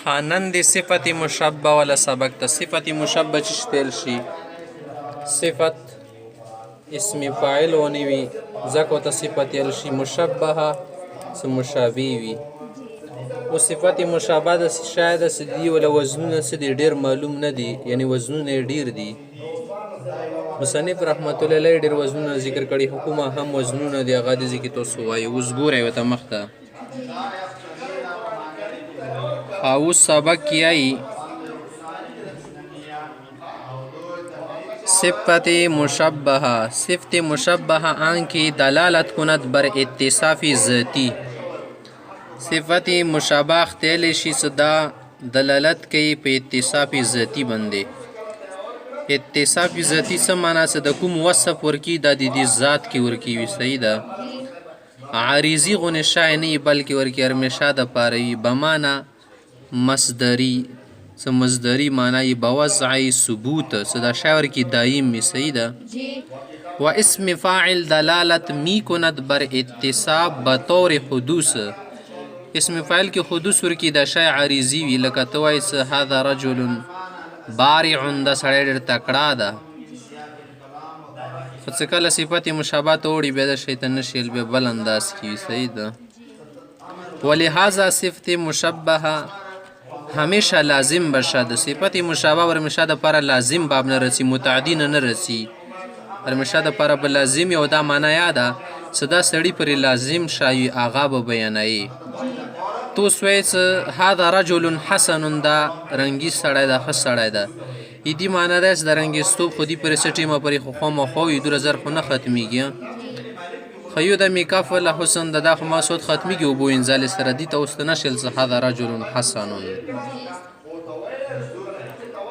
نن د صفت مشبه ولا سبق ته صفت مشبه چې تل شي صفت اسم فاعل ونی وي ځکه ته صفت یل شي مشبهه څه مشابه وي او صفت مشابه د شاید سدي ولا وزنونه سدي ډیر معلوم نه دي یعنی وزنونه ډیر دي مصنف رحمت الله علیه ډیر وزنونه ذکر کړي حکومه هم وزنونه دي هغه دي ذکر تاسو وایي اوس ګورئ وته مخته او سبق یای صفت مشبهه آن کی دلالت کند بر اتصاف ذاتی صفت مشابه تل شي صدا دلالت کوي په اتصاف ذاتی باندې اتصاف ذاتی څه معنا څه د کوم وصف ورکی د دې ذات کې ورکی وي صحیح ده عارضی غون شای نه بلکې ورکی همیشه د پاره بمانه مصدری څه مصدری معنی بوضع ثبوت صدا شاور کی دائم می صحیح ده و اسم فاعل دلالت می کند بر اتصاب بطور حدوث اسم فاعل کی حدوث ورکی د شای عارضی وی لکه توای څه هذا رجل بارع د سړی ډېر تکړه ده خو څه کله صفت مشابه ته وړي بیا د شیطان نشیل به بل انداز کی صحیح ده ولهذا صفت مشبهه همیشه لازم بشه د صفت مشابه ورمشه د پر لازم باب نه رسی متعدی نه رسی ورمشه د پر بل لازم یو دا معنا یاده صدا سړی پر لازم شای آغا به بیانای تو سویس هذا رجل حسن دا رنگی سړی دا خ سړی دا ایدی معنا ده د رنگی ستوب خودی پر سټی ما پر خو ما خو 2000 خو نه ختمیږي خیو د میکاف له حسن د خو ما صوت ختمیږي او بو انزال سره دی ته واستنه شل هذا رجل حسن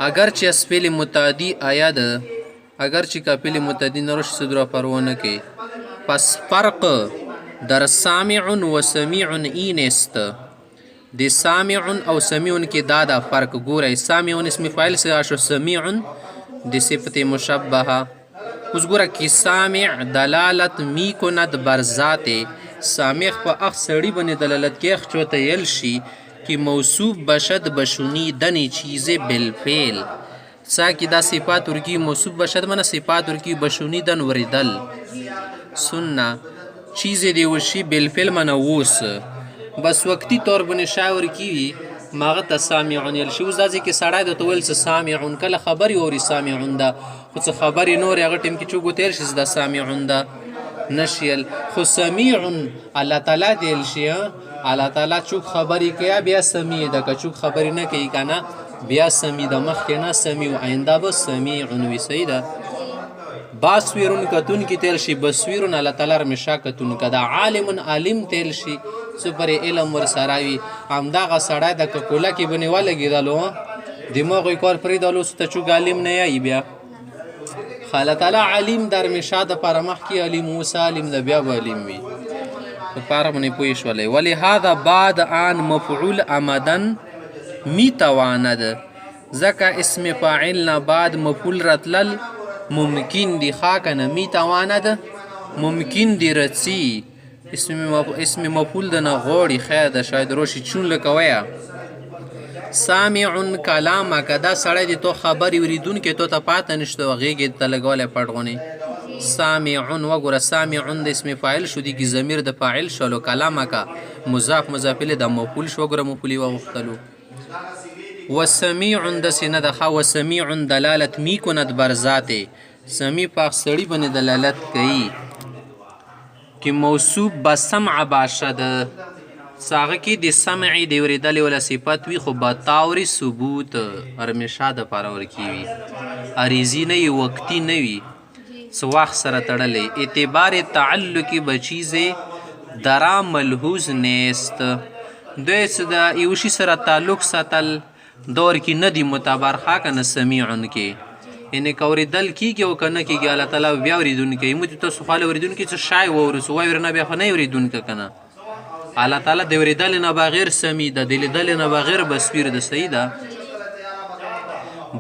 اگر چې اسپل متعدی آیا ده اگر چې کاپل متعدی نروش صدر پرونه کوي پس فرق در سامع و سمیع اینست د سامع او سمیع کې دا فرق ګورئ سامع اسم فاعل سره شو سمیع د صفت مشبهه اوس ګوره کې سامع دلالت می کند بر ذات سامع په اخ سړی باندې دلالت کې چوته یل شي کې موصوف بشد بشونی دنی چیزه بالفعل سا کی دا صفات ورکی موصوف بشد من صفات ورکی بشونی دن وردل سننا چیز دی وشي بالفعل من ووس بس وقتی طور باندې شاور کی ماغه ته سامعون یل شي اوس داسې کې سړی د تویل څه سامعون کله خبري اوري سامعون دا خو څه خبري نور هغه ټیم کې چوغو تیر شي دا سامعون دا نشیل خو سمیع الله تعالی دیل شي الله تعالی چوک خبري کوي بیا سمیع دا که چوک خبري نه کوي کنه بیا سمیع د مخ کې نه سمیع آینده به سمیعون وي صحیح ده باسویرون کتون کی تیل شي بسویرون الله تعالی رمشا کتون کدا عالم عالم تیل شي سپر علم ور سراوي همدغه سړی د کوکولا کې بنیواله کېدلو دماغ یې کار پرېدلو ته چوک عالم نه یی بیا الله تعالی علیم در مشا د پر مخ کې علیم موسی علیم د بیا علیم وي پر باندې پوي شولې ولی هذا بعد ان مفعول عمدن می تواند ځکه اسم فاعل نه بعد مفعول رتلل ممکن دی خاکنه می تواند ممکن دی رسی اسم مفعول د نه غوړي خیر د شاید روشي چون لکویا سامع کلام کدا سړی دی تو خبري وریدون کې تو ته پات نشته غیږ ته لګولې پړغونی سامع وګوره سامع د اسم فاعل شو دی کی ضمیر د فاعل شلو کلام کا مضاف مضاف له د مفعول شو وګوره مفعول وختلو وسمیع د سینه د خو سمیع دلالت می کند بر ذاته سمیع په سړی باندې دلالت کوي کی موصوف بسمع باشد ساغه کی د سمع دی ورېدل ولا صفات وی خو بطور ثبوت هرمشه د پاره ورکی وی عریضی نه وقتی نه وی سواخ سره تړلې اعتبار تعلق بچیزه درا ملحوظ نیست د صدا یوشي سره تعلق ساتل دور کی ندی متبر خا کنه سمیعن کې ان کوریدل کیږي او کنه کیږي الله تعالی بیا وریدون کې مو ته سوال وریدون کې څه شای ورسو وای ورنه بیا خو نه وریدون کې کنه الله تعالی د وریدل نه بغیر سمی د دلیدل نه بغیر بصویر د سیدا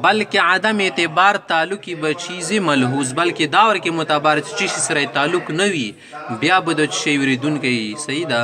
بلکې عدم اعتبار تعلقی به چیز ملحوظ بلکې داور کې متبر چی سره تعلق نه وي بیا به د شی وریدون کې سیدا